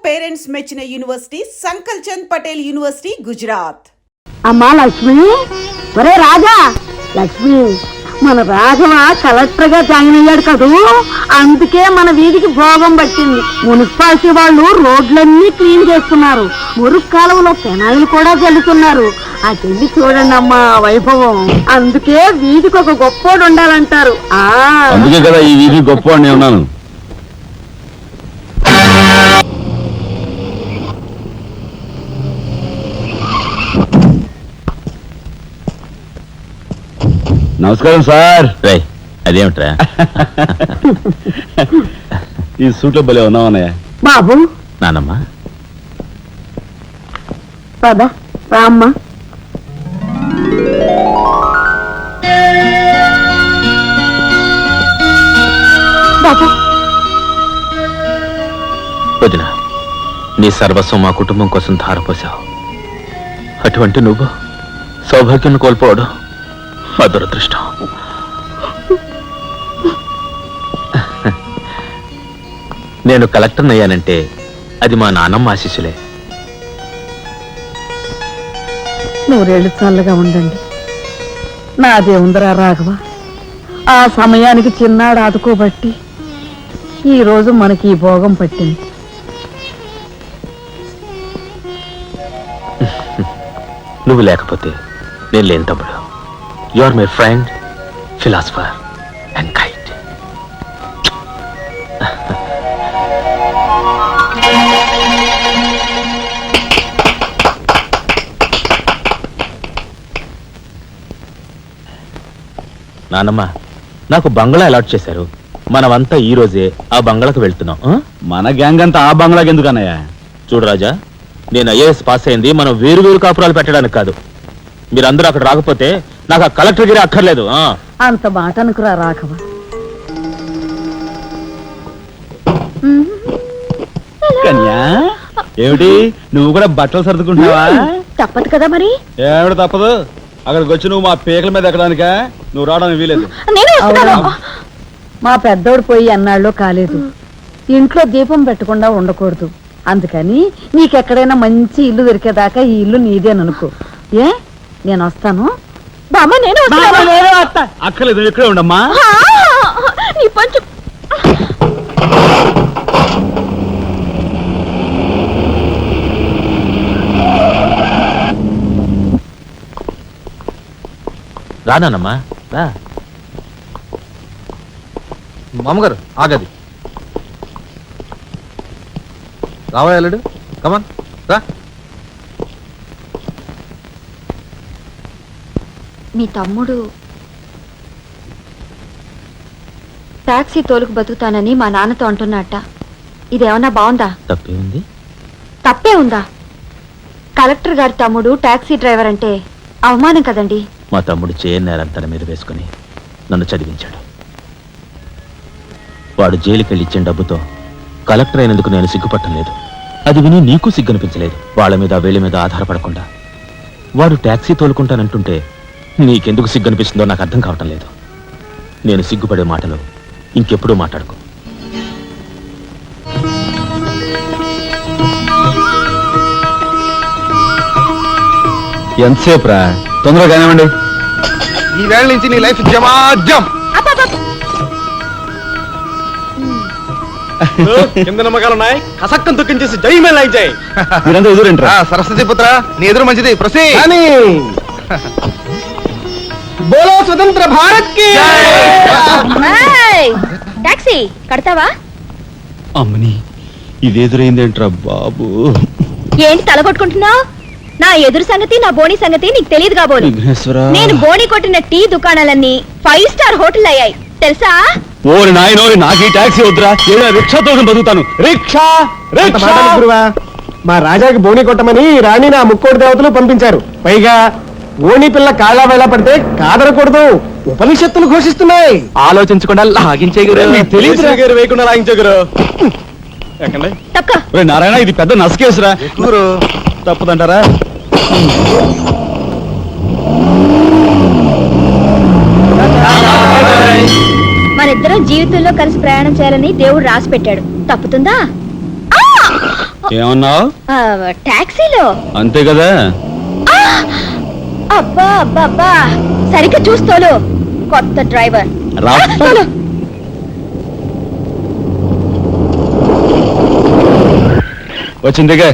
Parents మెచ్చిన university సంకల్ Chand Patel university Gujarat. అమ్మా లక్ష్మి, ఒరే రాజా, లక్ష్మి మన రాఘవ కలెక్టర్ గా జాయిన్ అయ్యాడు కదూ, అందుకే మన వీధికి భోగం పట్టింది. మున్సిపాలిటీ వాళ్ళు రోడ్లన్నీ క్లీన్ చేస్తున్నారు, మురుగు కాలువలో పెనాయిలు కూడా చల్లుతున్నారు. ఆ చెల్లి చూడండి అమ్మా వైభవం. అందుకే వీధికి ఒక గొప్పోడు ఉండాలంటారు. అందుకే కదా ఈ వీధి గొప్పవాడిని ఉన్నాను. నమస్కారం సార్. అదేమిట్రా ఈ సూట్లో భలే ఉన్నావన్నయ్య. బాబు నానమ్మా పద రామ్మ. బాబు వదిన, నీ సర్వస్వం మా కుటుంబం కోసం ధారపోసావు. అటువంటి నువ్వు సౌభాగ్యాన్ని కోల్పోవడం మా దురదృష్టం. నేను కలెక్టర్ అయ్యానంటే అది మా నాన్నమ్మ ఆశీస్సులే. నూరేళ్ళు చల్లగా ఉండండి. నాదే ఉందరా రాఘవ, ఆ సమయానికి చిన్నాడు ఆదుకోబట్టి ఈరోజు మనకి ఈ భోగం పట్టింది. నువ్వు లేకపోతే నేను లేని తమ్ముడు. You are my friend, philosopher and guide. నానమ్మ, నాకు బంగ్లా అలాట్ చేశారు. మనమంతా ఈ రోజే ఆ బంగ్లాకు వెళ్తున్నాం. మన గ్యాంగ్ అంతా ఆ బంగ్లాకి ఎందుకన్నయ్య? చూడు రాజా, నేను ఐఏఎస్ పాస్ అయింది మనం వేరు వేరు కాపురాలు పెట్టడానికి కాదు. మీరందరూ అక్కడ రాకపోతే నాకు ఆ కలెక్టర్ గిరి అక్కర్లేదు. అంత మాట అనుకురా రాఘవ. కన్యా, ఏమిటి నువ్వు కూడా బట్టలు సర్దుకుంటున్నావా? తప్పదు కదా మరి. ఏమిటి తప్పదు? అక్కడికి వచ్చి నువ్వు మా పీకల మీద ఎక్కడానికా? నువ్వు రావడానికి వీలేదు. మా పెద్దోడు పోయి అన్నాళ్ళు కాలేదు. ఇంట్లో దీపం పెట్టకుండా ఉండకూడదు. అందుకని నీకెక్కడైనా మంచి ఇల్లు దొరికేదాకా ఈ ఇల్లు నీదేననుకో. ఏ నేను వస్తాను. అక్కర్లేదు, ఇక్కడే ఉండమ్మా. రానానమ్మా రా. మామగారు ఆగది. రావా ఎల్లుడు, కమాన్ రా. మీ తమ్ముడు టాక్సీ తోలుకు బతుకుతానని మా నాన్నతో అంటున్నట్ట. ఇదేమన్నా బాగుందా? తప్పే ఉంది. తప్పే ఉందా? కలెక్టర్ గారి తమ్ముడు టాక్సీ డ్రైవర్ అంటే అవమానం కదండి. మా తమ్ముడు చేయనేరం తన మీద వేసుకుని నన్ను చదివించాడు. వాడు జైలుకెళ్ళి ఇచ్చిన డబ్బుతో కలెక్టర్ అయినందుకు నేను సిగ్గుపట్టం లేదు. అది విని నీకు సిగ్గనిపించలేదు. వాళ్ళ మీద వీళ్ళ మీద ఆధారపడకుండా వాడు టాక్సీ తోలుకుంటానంటుంటే నీకెందుకు సిగ్గనిపిస్తుందో నాకు అర్థం కావటం లేదు. నేను సిగ్గుపడే మాటలు ఇంకెప్పుడూ మాట్లాడుకో. ఎంతసేపు రా? తొందరగా కానివ్వండి. ఈ వేళ నుంచి నీ లైఫ్ జమాజం. కింద నమ్మకాలు ఉన్నాయి, కసక్కం తొక్కించేసి జై మే లైక్ జై. మీరంతా ఎదురేంట్రా? సరస్వతి పుత్ర, నీ ఎదురు మంచిది. ప్రసీ బోలో స్వతంత్ర భారత్ కి. టాక్సీ కడతావా? అమ్మని, ఇది ఎదురైందేంట్రా బాబు? ఏంటి తలగొట్టుకుంటున్నావు? నా ఎదురు సంగతి, నా బోని సంగతి నీకు తెలియదు కాబోలు. నేను బోని కొట్టిన టీ దుకాణాలన్నీ 5 స్టార్ హోటల్ అయ్యాయి తెలుసా? ఓరి నాయనోరి, నాకు ఈ టాక్సీ వద్దురా. ఏదైనా రిక్షాతో బతుకుతాను. రిక్షా గురువా, మా రాజాకి బోని కొట్టమని రాణి నా ముక్కోటి దేవతలు పంపించారు. పైగా ఓణి పిల్ల కాళ్ళ వేళ పడితే కాదనకూడదు, ఉపనిషత్తులు ఘోషిస్తున్నాయి. ఆలోచించకుండా లాగించే తెలియదు వేయకుండా లాగించే గురు. నారాయణ, ఇది పెద్ద నసకేసురా. గురు తప్పదంటారా? మనిద్దరం జీవితంలో కలిసి ప్రయాణం చేయాలని దేవుడు రాసి పెట్టాడు. తప్పుతుందా? ఏమన్నావు? టాక్సీలో. అంతే కదా. అబ్బా అబ్బా అబ్బా, సరిగ్గా చూస్తోలు. కొత్త డ్రైవర్. రా. తోలు. వచ్చిందిగా.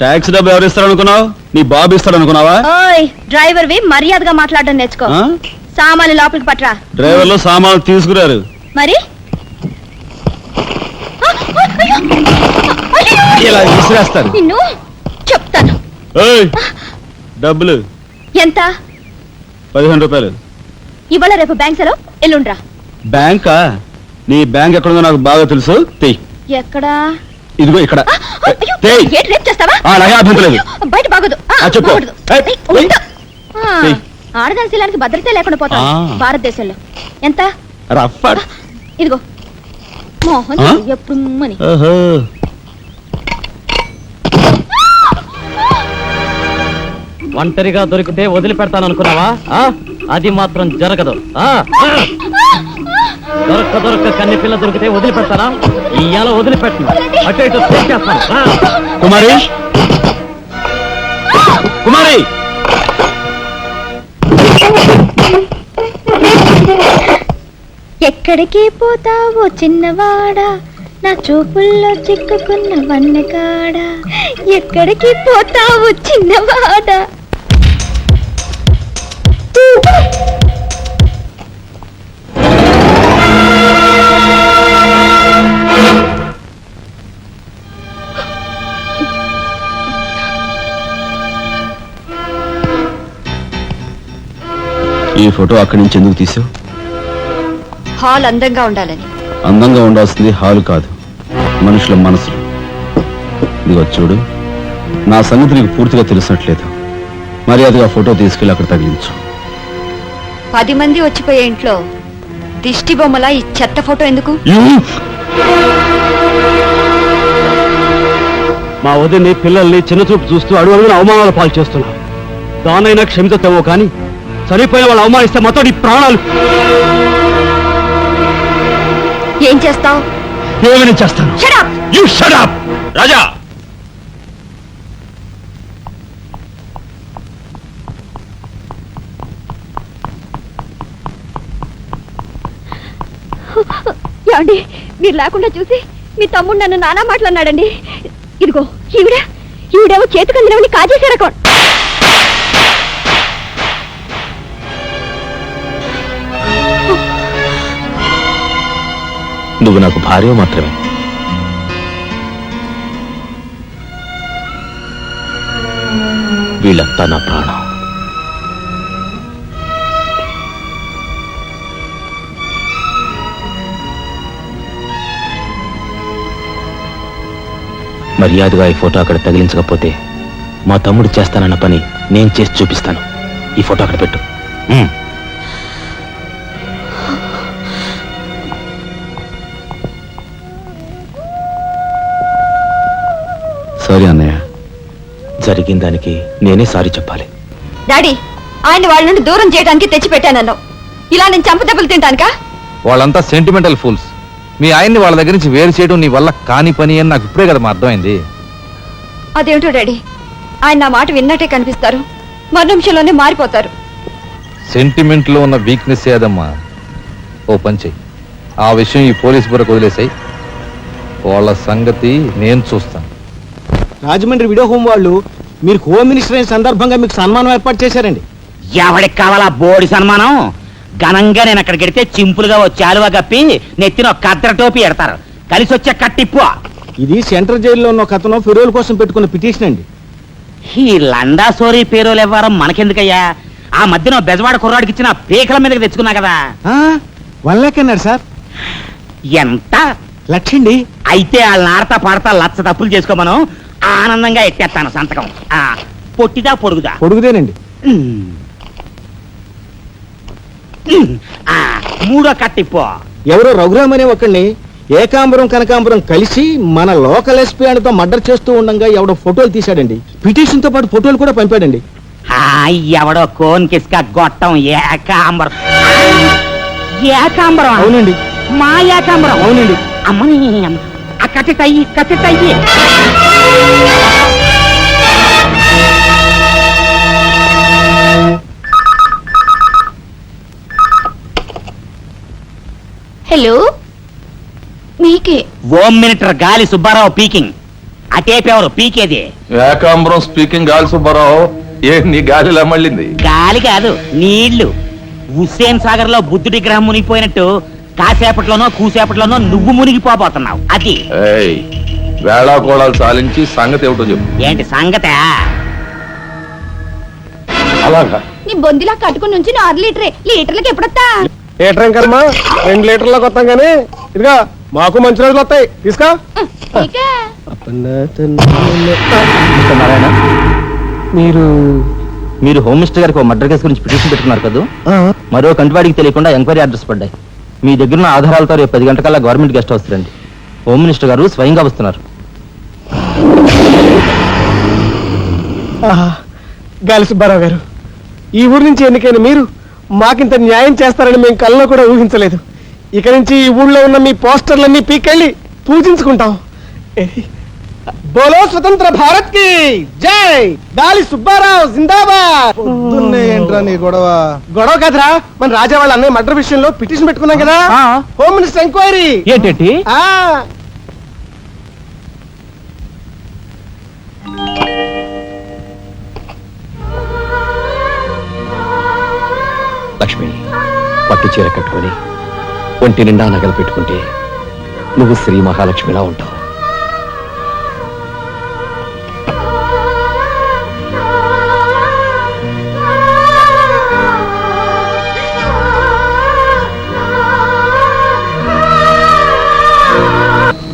ట్యాక్సీ డబ్బు ఎవరు ఇస్తారు అనుకున్నావు? నీ బాబు ఇస్తాడు అనుకున్నావా? ఓయ్ డ్రైవర్ వి మర్యాదగా మాట్లాడడం నేర్చుకో. ఆ? సామాన్లు లోపలికి పట్రా. డ్రైవర్లు సామాన్లు తీసుకురారు. మరి ఇలా విసిరేస్తారు. నిన్ను చెప్తాను. ఏయ్, డబ్బులు ఎంత? 15 రూపాయలు. ఇవాళ రేపు బ్యాంక్ సెలవు, ఎల్లుండ్రా. బ్యాంకా? నీ బ్యాంక్ ఎక్కడుందో నాకు బాగా తెలుసు. తెయ్. ఎక్కడా? ఇదిగో ఇక్కడ. అయ్యో, తెయ్. ఏంటి రేపు చేస్తావా? అలాగే అభ్యంతరం లేదు. బయట బాగోదు. చెప్పు. బాగోదు. ఏయ్, ఏయ్, ఏయ్. ఉండు. ఏయ్. ఆడదాని శీలానికి భద్రత లేకుండా పోతాం భారతదేశంలో. ఎంత? రఫ్. ఇదిగో మోహన్ ఆ? ఎప్పుడు మని. ఓహో. ఒంటరిగా దొరికితే వదిలిపెడతాను అనుకున్నావా? అది మాత్రం జరగదు. దొరక్క కన్ని పిల్ల దొరికితే వదిలిపెడతానా? ఇయ్యాల వదిలిపెట్టను. అటు ఇటు చేస్తాను. కుమారి, కుమారి, ఎక్కడికి పోతావో చిన్నవాడా, నా చూపుల్లో చిక్కుకున్న వన్నెకాడా. ఎక్కడికి పోతావో చిన్నవాడా. ఈ ఫోటో అక్కడి నుంచి ఎందుకు తీసావు? హాల్ అందంగా ఉండాలని. అందంగా ఉండాల్సింది హాలు కాదు, మనుషుల మనసులు. ఇదిగో చూడు, నా సంగతి నీకు పూర్తిగా తెలిసినట్లేదు. మర్యాదగా ఫోటో తీసుకెళ్ళి అక్కడ తగిలించు. 10 మంది వచ్చిపోయే ఇంట్లో దిష్టి బొమ్మలా ఈ చెత్త ఫోటో ఎందుకు? మా వదిని పిల్లల్ని చిన్న చూపు చూస్తూ అడుగున అవమానాలు పాలు చేస్తున్నా. దానైనా క్షమితేమో కానీ చనిపోయిన వాళ్ళు అవమానిస్తే మొత్తం నీ ప్రాణాలు. ఏం చేస్తావు? ఏమైనా చేస్తాను. You shut up! రాజా, ఏమండి, మీరు లేకుండా చూసి మీ తమ్ముడు నన్ను నానా మాట్లాడినాడండి. ఇదిగో ఈవిడేమో చేతికందినవని కాజేశారు అకౌంట్. నువ్వు నాకు భార్య మాత్రమే. వీళ్ళంతా నా ప్రాణం. మర్యాదగా ఈ ఫోటో అక్కడ తగిలించకపోతే మా తమ్ముడు చేస్తానన్న పని నేను చేసి చూపిస్తాను. ఈ ఫోటో అక్కడ పెట్టు. సారీ అన్నయ్య. జరిగిన దానికి నేనే సారీ చెప్పాలి. డాడీ, ఆయన వాళ్ళ నుండి దూరం చేయడానికి తెచ్చిపెట్టానన్నావు. ఇలా నేను చంప దెబ్బలు తింటానుకా? వాళ్ళంతా సెంటిమెంటల్ ఫూల్స్. మీ ఆయన్ని వాళ్ళ దగ్గర నుంచి వేరు చేయడం నీ వల్ల కాని పని అని నాకు ఇప్పుడే కదా అర్థమైంది. అదేమిటో డాడీ, ఆయన నా మాట విన్నట్టే కనిపిస్తారు, మరు నిమిషంలోనే మారిపోతారు. సెంటిమెంట్ లో ఉన్న వీక్నెస్ ఏదమ్మా. ఓ పని చెయ్యి, ఆ విషయం ఈ పోలీస్ బుర్రకు వదిలేసాయి. వాళ్ళ సంగతి నేను చూస్తాను. రాజమండ్రి వీడియో హోమ్ వాళ్ళు మీరు హోమ్ మినిస్టర్ అయిన సందర్భంగా మీకు సన్మానం ఏర్పాటు చేశారండి. ఎవడికి కావాలా బోడి సన్మానం? ఘనంగా నేను అక్కడికి వెడితే చింపులుగా వచ్చి ఆలువ కప్పి నెత్తిన ఒక కద్దర టోపీ ఎడతారు. కలిసి వచ్చే కట్టిప్పు. ఇది సెంట్రల్ జైల్లో ఉన్న ఒక అతను ఫిరోల్ కోసం పెట్టుకున్న పిటిషన్ అండి. ఈ లండా సోరీ పేరోలు ఇవ్వడం మనకెందుకయ్యా? ఆ మధ్యన బెజవాడ కుర్రాడికి ఇచ్చిన పీకల మీదకి తెచ్చుకున్నా కదా. 1 lakh అన్నాడు సార్. ఎంత? 1,00,000 అండి. అయితే వాళ్ళ ఆడతా పాడతా లచ్చ తప్పులు చేసుకోమను, ఆనందంగా ఎట్టేస్తాను సంతకం. పొట్టిదా పొడుగుదా? పొడుగుదేనండి. మూడో కట్టిప్పు. ఎవరో రఘురామ్ అనే ఒకడిని ఏకాంబరం కనకాంబరం కలిసి మన లోకల్ ఎస్పీ ఆయనతో మర్డర్ చేస్తూ ఉండగా ఎవడో ఫోటోలు తీశాడండి. పిటిషన్ తో పాటు ఫోటోలు కూడా పంపాడండి. ఎవడో కోన్ కిస్క గొట్టం ఏకాంబరం. ఏకాంబరం అవునండి. మా ఏకాంబరం అవునండి. అమ్మని అమ్మ. ఆ కట్టెట్టయ్యి కట్టెట్టయ్యి హలో మీకే ఓం మినిటర్ గాలి సుబ్బారావు పీకింగ్ అటేపెవరు పీకేది ఏకాంబరం స్పీకింగ్ గాలి సుబ్బారావు ఏ నీ గాలిలా మళ్ళింది గాలి కాదు నీళ్లు హుస్సేన్ సాగర్ లో బుద్ధుడి గ్రహం మునిగిపోయినట్టు కాసేపట్లోనో కూసేపట్లోనో నువ్వు మునిగిపోబోతున్నావు అది ఏయ్ వేళాకోళాలు సాలించి సంగతి ఏమిటో చెప్పు. ఏంటి సంగతే అలాగా నీ బొందిలా కట్టుకుని నుంచి 6 లీటర్లకి ఎప్పుడొస్తా లీటర్ ఏం కర్మ 2 లీటర్లకు వస్తాం కానీ ఇదిగా మాకు మంచి రోజులు వస్తాయి తీసుకో. ఇకే. నారాయణ మీరు మీరు హోమ్ మినిస్టర్ గారికి మర్డర్ కేసు గురించి పిటిషన్ పెట్టుకున్నారు కదా మరో కంటివాడికి తెలియకుండా ఎంక్వైరీ అడ్రస్ పడ్డాయి మీ దగ్గర ఉన్న ఆధారాలతో రేపు 10 గంటకల్లా గవర్నమెంట్ గెస్ట్ హౌస్ రండి హోమ్ మినిస్టర్ గారు స్వయంగా వస్తున్నారు గాలి సుబ్బారావు గారు ఈ ఊరు నుంచి ఎన్నికైన మీరు మాకింత న్యాయం చేస్తారని మేము కల్లో కూడా ఊహించలేదు. ఇక నుంచి ఈ ఊళ్ళో ఉన్న మీ పోస్టర్లన్నీ పీకెళ్ళి పూజించుకుంటాం. బోలో స్వతంత్ర భారత్ కి జై. గాలి సుబ్బారావు జిందాబాద్. ఏంట్రా నీ గొడవ? గొడవ కదరా, మన రాజా వాళ్ళ అన్నయ్య మర్డర్ విషయంలో పిటిషన్ పెట్టుకున్నాం కదా, హోమ్ మినిస్టర్ ఎంక్వైరీ. ఏంటంటే ఆ లక్ష్మి పట్టు చీర కట్టుకొని ఒంటి నిండా నగలు పెట్టుకుంటే నువ్వు శ్రీ మహాలక్ష్మిలా ఉంటావు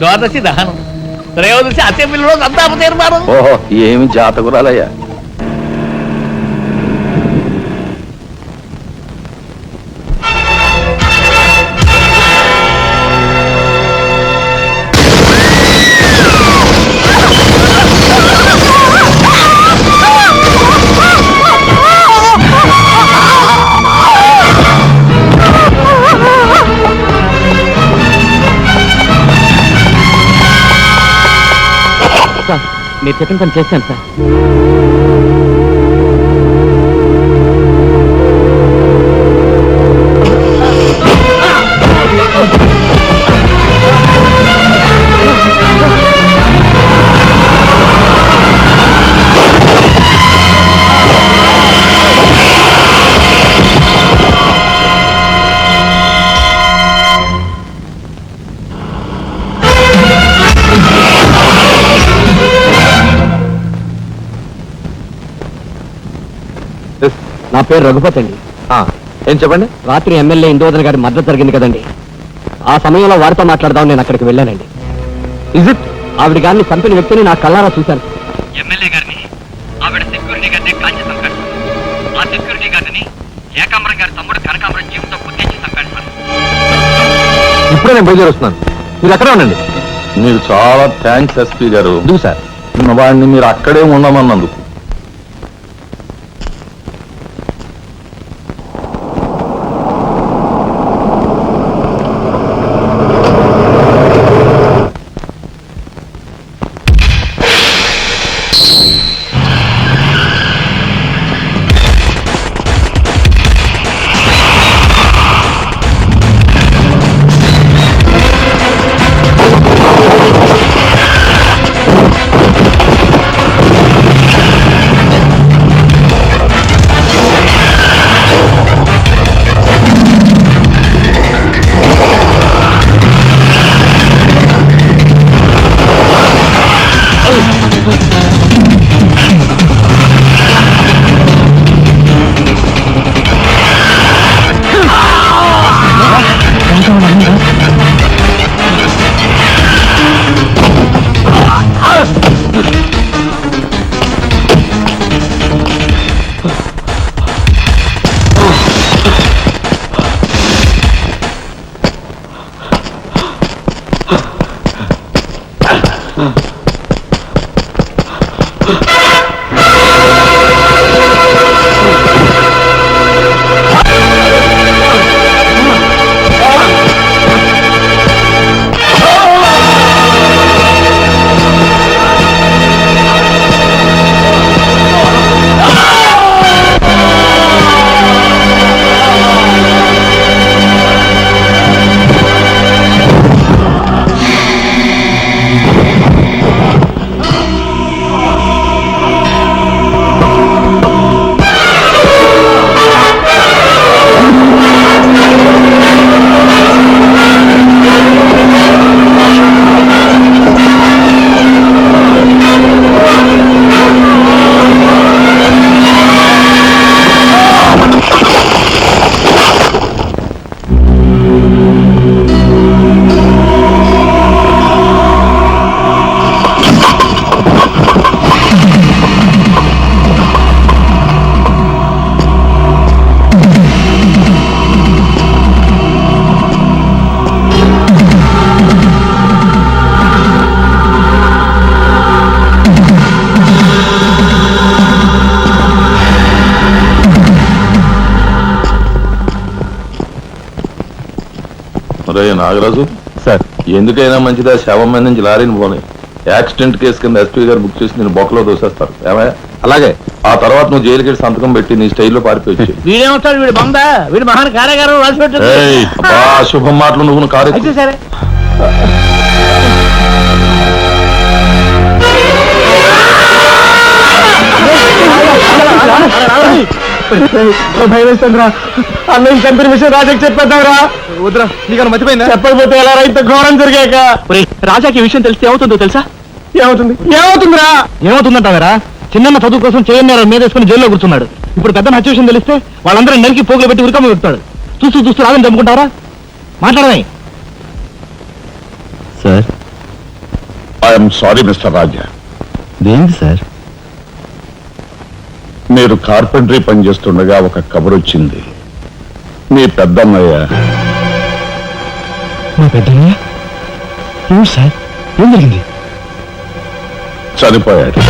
ద్వాదశి దహనం త్రయోదశి అసెంబ్లీలో సంతాప తీర్మానం ఓహో ఏమి జాతకురాలయ్యా. మీరు చెప్పిన పని చేశాను సార్ నా పేరు రఘుపతి అండి ఏం చెప్పండి. రాత్రి ఎమ్మెల్యే ఇందోదన్ గారి మద్దతు జరిగింది కదండి ఆ సమయంలో వారితో మాట్లాడదాం నేను అక్కడికి వెళ్ళానండి ఇజ్ ఇట్? ఆవిడ గారిని చంపిన వ్యక్తిని నా కళ్ళారా చూశాను ఎమ్మెల్యే గారిని ఆవిడ సెక్యూరిటీ గారిని కాల్చి చంపాడు ఆ సెక్యూరిటీ గారిని ఏకాంబరం గారి తమ్ముడు కనకాంబరం జీవితం గుర్తించి చంపాడు సార్ ఇప్పుడే నేను బయలుదేరుస్తున్నాను, మీరు ఎక్కడ ఉండండి. మీరు చాలా థ్యాంక్స్ ఎస్పీ గారు. ఎందుకు సార్ వాడిని మీరు అక్కడే ఉండమన్నందుకు. ఒరే నాగరాజు, సార్ ఎందుకైనా మంచిదా శవం మీద నుంచి లారీని పోనీ. యాక్సిడెంట్ కేసు కింద ఎస్పీ గారు బుక్ చేసి నేను బొక్కలో దోసేస్తారు. ఏమయ్య? అలాగే ఆ తర్వాత నువ్వు జైలుకి వెళ్ళి సంతకం పెట్టి నీ స్టైల్లో పారిపోయి. వీడేమొస్తాడు, వీడు బంద, వీడు మహాన్ కార్యగారు రాసి పెట్టాడు. శుభం మాటలు నువ్వు కారు అయితే సరే. భయం వేస్తుందిరా. అన్నయ్య చంపిన విషయం రాజాకి చెప్పేద్దాంరా. వద్దురా, నీకన్నా మర్చిపోయిందా? చెప్పకపోతే ఎలా ఇంత ఘోరం జరిగాక. రాజాకి ఈ విషయం తెలిస్తే ఏమవుతుందో తెలుసా? ఏమవుతుందిరా? ఏమవుతుందంటారా? చిన్న చదువు కోసం చేయన్నారు మీద వేసుకుని జైల్లో కూర్చున్నాడు. ఇప్పుడు పెద్ద హత్య విషయం తెలిస్తే వాళ్ళందరూ నరికి పోగులు పెట్టి ఉరికమ్మ పెడతాడు. చూస్తూ రాదని చంపుకుంటారా? మాట్లాడమే. సార్ ఐఎమ్ సారీ మిస్టర్ రాజా. దేనికి సార్? మీరు కార్పెంటరీ పని చేస్తుండగా ఒక కబురు వచ్చింది. మీ పెద్దన్నయ్య మా పెద్దయ్య ఏమిటి సార్? ఏం జరిగింది? చనిపోయాడు.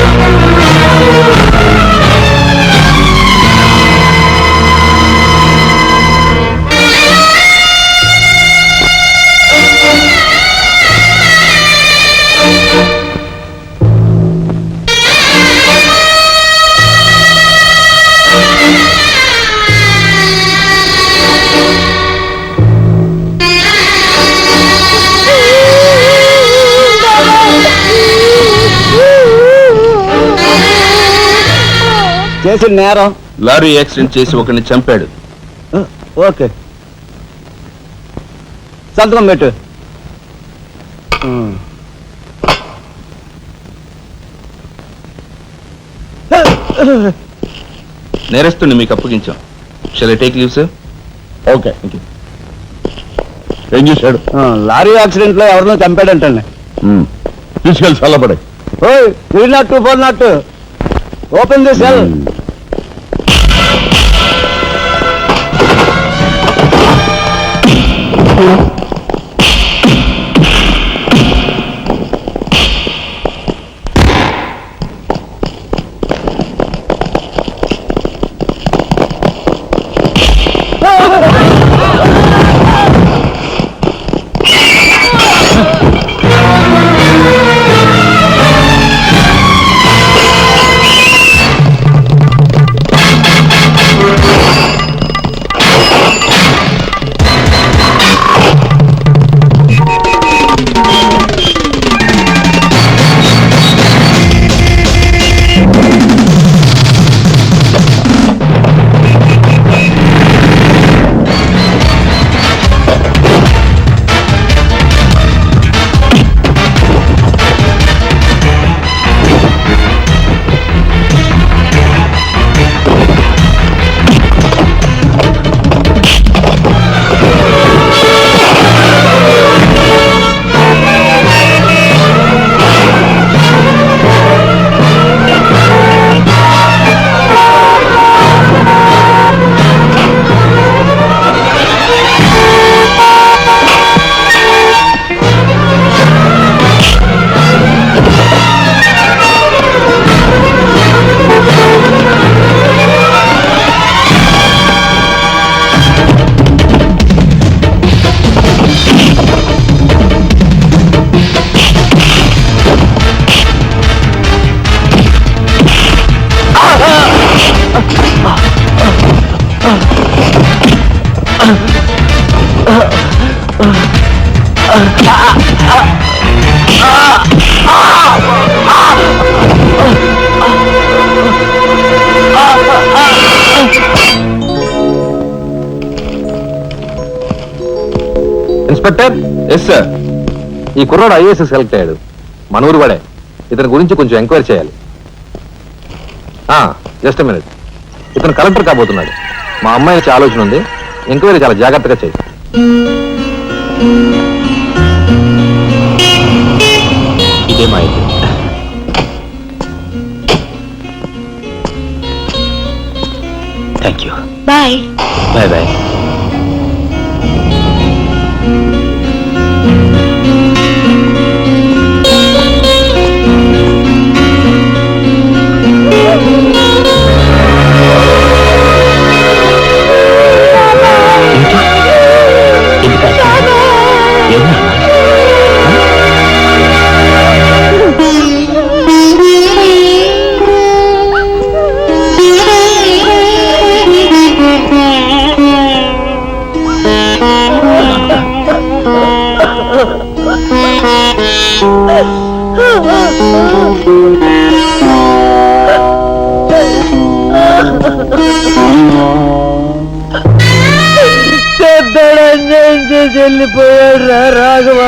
చేసిన నేరం. లారీ యాక్సిడెంట్ చేసి ఒకరిని చంపాడు. ఓకే, సంతకం పెట్టు. నేరస్తుని మీకు అప్పగించాం. Shall I take leave sir? Okay. ఏం చేశాడు? లారీ యాక్సిడెంట్ లో ఎవరినో చంపాడంటండి. తీసుకెళ్ళి చల్లబడే. 302, 402. Open the cell. Inspector. Yes sir. ఈ కుర్రాడు ఐఏఎస్ సెలెక్ట్ అయ్యాడు. మన ఊరు వాడే. ఇతని గురించి కొంచెం ఎంక్వైరీ చేయాలి. Just minute. ఇతను కలెక్టర్ కాబోతున్నాడు. మా అమ్మాయికి ఆలోచన ఉంది. ఎంక్వైరీ చాలా జాగ్రత్తగా చేయి. ఇదే మా ఇల్లు. Thank you. Bye. Bye bye. బాబా వెళ్ళిపోయాడు రాఘవ.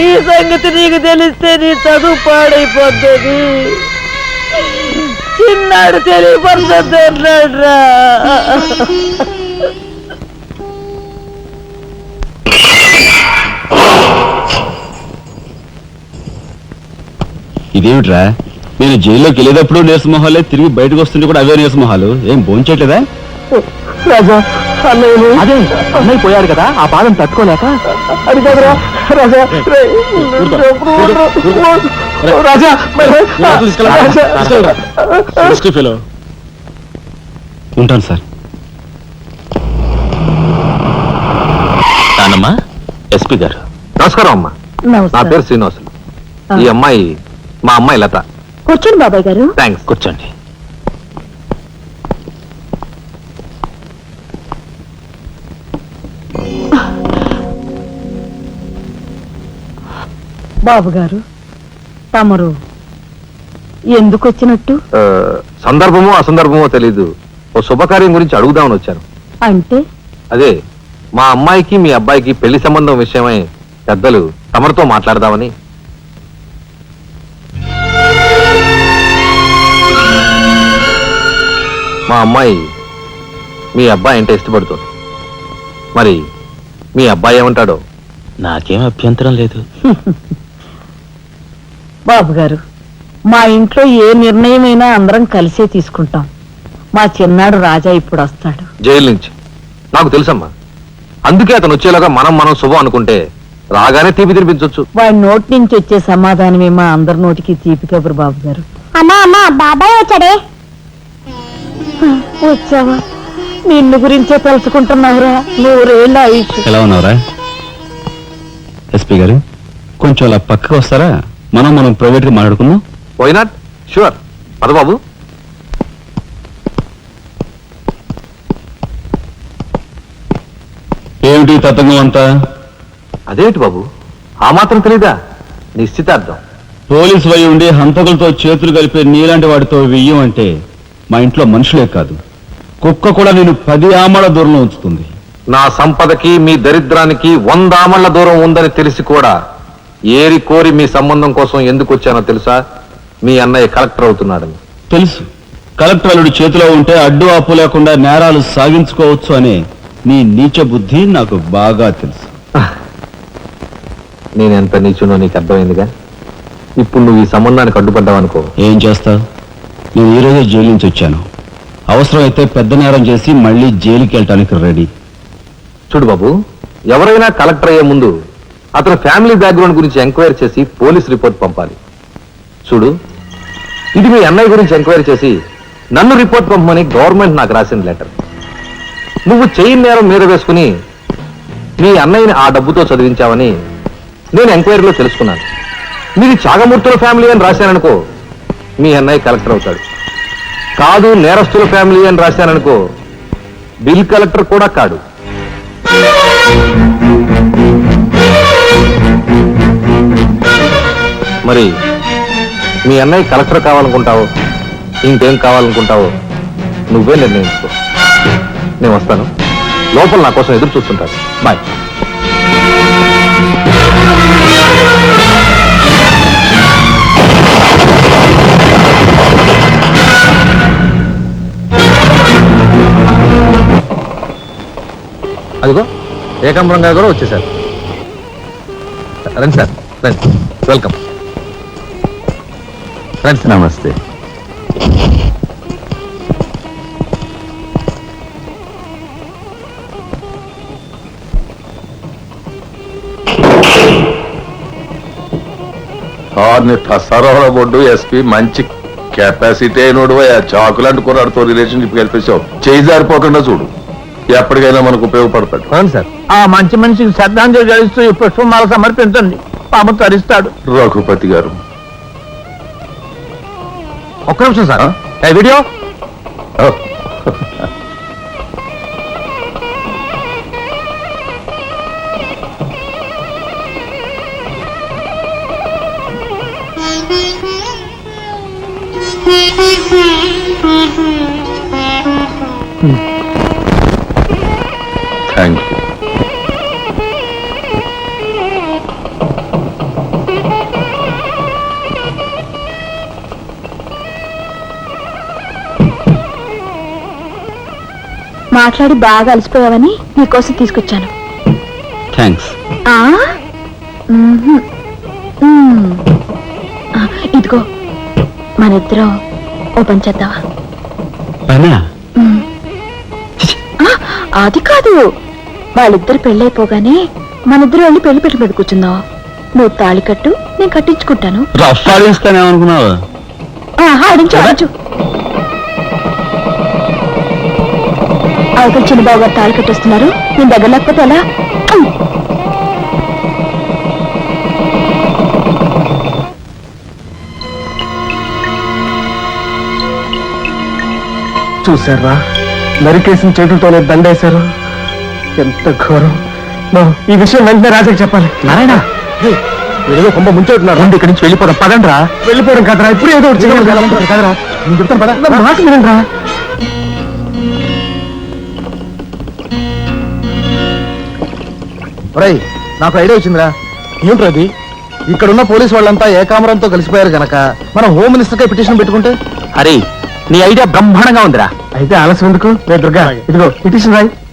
ఈ సంగతి నీకు తెలిస్తే నీ చదువు పాడైపోతుంది. చిన్నాడు తెలియపరుస్తున్నాడు రా. ఇదేమిట్రా, నేను జైల్లోకి వెళ్ళేటప్పుడు నీరసమొహాలే, తిరిగి బయటకు వస్తుంటే కూడా అవే నీరసమొహాలు. ఏం భోంచేయట్లేదా? రాజా అన్నయ్య అదే అన్నయ్య పోయాడు కదా, ఆ బాధను తట్టుకోలేక. అది కాదురా రాజా. రాజా ఉంటాను సార్. నానమ్మా, ఎస్పీ గారు. నమస్కారం అమ్మా. నా పేరు శ్రీనివాసులు. ఈ అమ్మాయి మా అమ్మాయి లత. కూర్చోండి బాబాయ్ గారు. థ్యాంక్స్. కూర్చోండి. బాబు గారు, తమరు ఎందుకు వచ్చినట్టు? సందర్భమో అసందర్భమో తెలీదు, ఓ శుభకార్యం గురించి అడుగుదామని వచ్చాను. అంటే అదే మా అమ్మాయికి మీ అబ్బాయికి పెళ్లి సంబంధం విషయమై పెద్దలు తమరితో మాట్లాడదామని. మా అమ్మాయి మీ అబ్బాయి అంటే ఇష్టపడుతుంది. మరి మీ అబ్బాయి ఏమంటాడో? నాకేం అభ్యంతరం లేదు. బాబు గారు, మా ఇంట్లో ఏ నిర్ణయమైనా అందరం కలిసే తీసుకుంటాం. మా చిన్నాడు రాజా ఇప్పుడు వస్తాడు జైలు నుంచి. నాకు తెలుసమ్మా, అందుకే అతను వచ్చేలాగా మనం శుభం అనుకుంటే రాగానే తీపి తినిపించవచ్చు. వాడి నోటి నుంచి వచ్చే సమాధానమే మా అందరి నోటికి తీపి కబురు. బాబు గారు. అమ్మా బాబాయ్ వచ్చాడే. వచ్చావా? నిన్ను గురించే తలుచుకుంటున్నావురా. 100 ఏళ్ళ ఆయుష్. ఎలా ఉన్నావురా ఎస్పీ గారు? కొంచెం అలా పక్కకు వస్తారా? మనం ప్రైవేట్ గా మాట్లాడుకుందాం. Why not? షూర్. పద బాబు. ఏమిటి తతంగం అంతా? అదేమిటి బాబు, ఆ మాత్రం తెలీదా? నిశ్చితార్థం. పోలీసు వై ఉండి హంతకులతో చేతులు కలిపే నీలాంటి వాడితో వెయ్యం అంటే మా ఇంట్లో మనుషులే కాదు, కుక్క కూడా నేను 10 ఆమల దూరంలో ఉంచుతుంది. నా సంపదకి మీ దరిద్రానికి 100 ఆమళ్ల దూరం ఉందని తెలిసి కూడా ఏరి కోరి మీ సంబంధం కోసం ఎందుకు వచ్చానో తెలుసా? మీ అన్నయ్య కలెక్టర్ అవుతున్నాడని. తెలుసు. కలెక్టర్ అల్లుడి చేతిలో ఉంటే అడ్డు ఆపు లేకుండా నేరాలు సాగించుకోవచ్చు అనే నీ నీచ బుద్ధి నాకు బాగా తెలుసు. నేనెంత నీచునో నీకు అర్థమైందిగా. ఇప్పుడు నువ్వు ఈ సంబంధానికి అడ్డుపడ్డావనుకో. ఏం చేస్తావు? నేను ఈ రోజే జైలు నుంచి వచ్చాను. అవసరమైతే పెద్ద నేరం చేసి మళ్ళీ జైలుకి వెళ్ళటానికి రెడీ. చూడు బాబు, ఎవరైనా కలెక్టర్ అయ్యే ముందు అతని ఫ్యామిలీ బ్యాక్గ్రౌండ్ గురించి ఎంక్వైరీ చేసి పోలీస్ రిపోర్ట్ పంపాలి. చూడు, ఇది మీ అన్నయ్య గురించి ఎంక్వైరీ చేసి నన్ను రిపోర్ట్ పంపమని గవర్నమెంట్ నాకు రాసిన లెటర్. నువ్వు చెయ్యి నేరం మీద వేసుకుని మీ అన్నయ్యని ఆ డబ్బుతో చదివించావని నేను ఎంక్వైరీలో తెలుసుకున్నాను. మీది చాగమూర్తుల ఫ్యామిలీ అని రాశాననుకో, మీ అన్నయ్య కలెక్టర్ అవుతాడు. కాదు నేరస్తుల ఫ్యామిలీ అని రాశాననుకో, బిల్ కలెక్టర్ కూడా కాడు. మరి మీ అన్నయ్య కలెక్టర్ కావాలనుకుంటావో ఇంకేం కావాలనుకుంటావో నువ్వే నిర్ణయించుకో. నేను వస్తాను. లోపల నా కోసం ఎదురు చూస్తుంటాను. బాయ్. అదిగో ఏకాంబరం గారు కూడా వచ్చేసారు. రండి సార్, రండి. వెల్కమ్. రండి సార్. నమస్తే. సరఫరా బొడ్డు ఎస్పీ మంచి కెపాసిటీ అయినోడు. చాకులాంటి కుర్రాడితో రిలేషన్షిప్ కల్పించావు. చేయి జారిపోకుండా చూడు, ఎప్పటికైనా మనకు ఉపయోగపడతాడు. అవును సార్. ఆ మంచి మనిషికి శ్రద్ధాంజలి గడిస్తూ ఈ పుష్పమాల సమర్పించండి. పాము తరిస్తాడు. రఘుపతి గారు, ఒక్క నిమిషం సార్. Video thank you. మాట్లాడి బాగా అలసిపోయావని నీకోసం తీసుకొచ్చాను. థ్యాంక్స్. ఆ? మ్మ్హ్మ్. మ్మ్. ఆ, ఇదిగో మన ఇద్దరం ఓ పని చేద్దావా? పనా? మ్మ్. ఆ, అది కాదు, వాళ్ళిద్దరు పెళ్ళైపోగానే మనిద్దరు వెళ్ళి పెళ్లి పెట్టి మీద కూర్చుందాం. నువ్వు తాళి కట్టు, నేను కట్టించుకుంటాను. రఫ్ ఆడిస్తానేమనుకున్నావా? ఆడించు ఆడించు. అవతల చిన్నబాబు గారు తాళి కట్టేస్తున్నారు, నేను దగ్గర లేకపోతే ఎలా? చూసారా, నరికేసిన చేతులతోనే దండేశారు. ఎంత ఘోరం. ఈ విషయం వెంటనే రాజాకి చెప్పాలి. నారాయణ, ఏదో కొంప ముంచెట్టున్నారు. రండి, ఇక్కడి నుంచి వెళ్ళిపోదాం. పదండ్రా. వెళ్ళిపోవడం కదరా, ఇప్పుడు ఏదో ఒకటి చేయాలి కదరా. నేను చెప్తాను పద, నా మాట వినండిరా. నాకు ఐడియా వచ్చిందిరా. ఏమిట్రా అది? ఇక్కడున్న పోలీసు వాళ్ళంతా ఏకామరంతో కలిసిపోయారు గనక మనం హోమ్ మినిస్టర్ గా పిటిషన్ పెట్టుకుంటే. హరి, నీ ఐడియా బ్రహ్మాండంగా ఉందిరా. అయితే ఆలస్యం ఎందుకు? రే దుర్గా, ఇదిగో పిటిషన్ రాయి.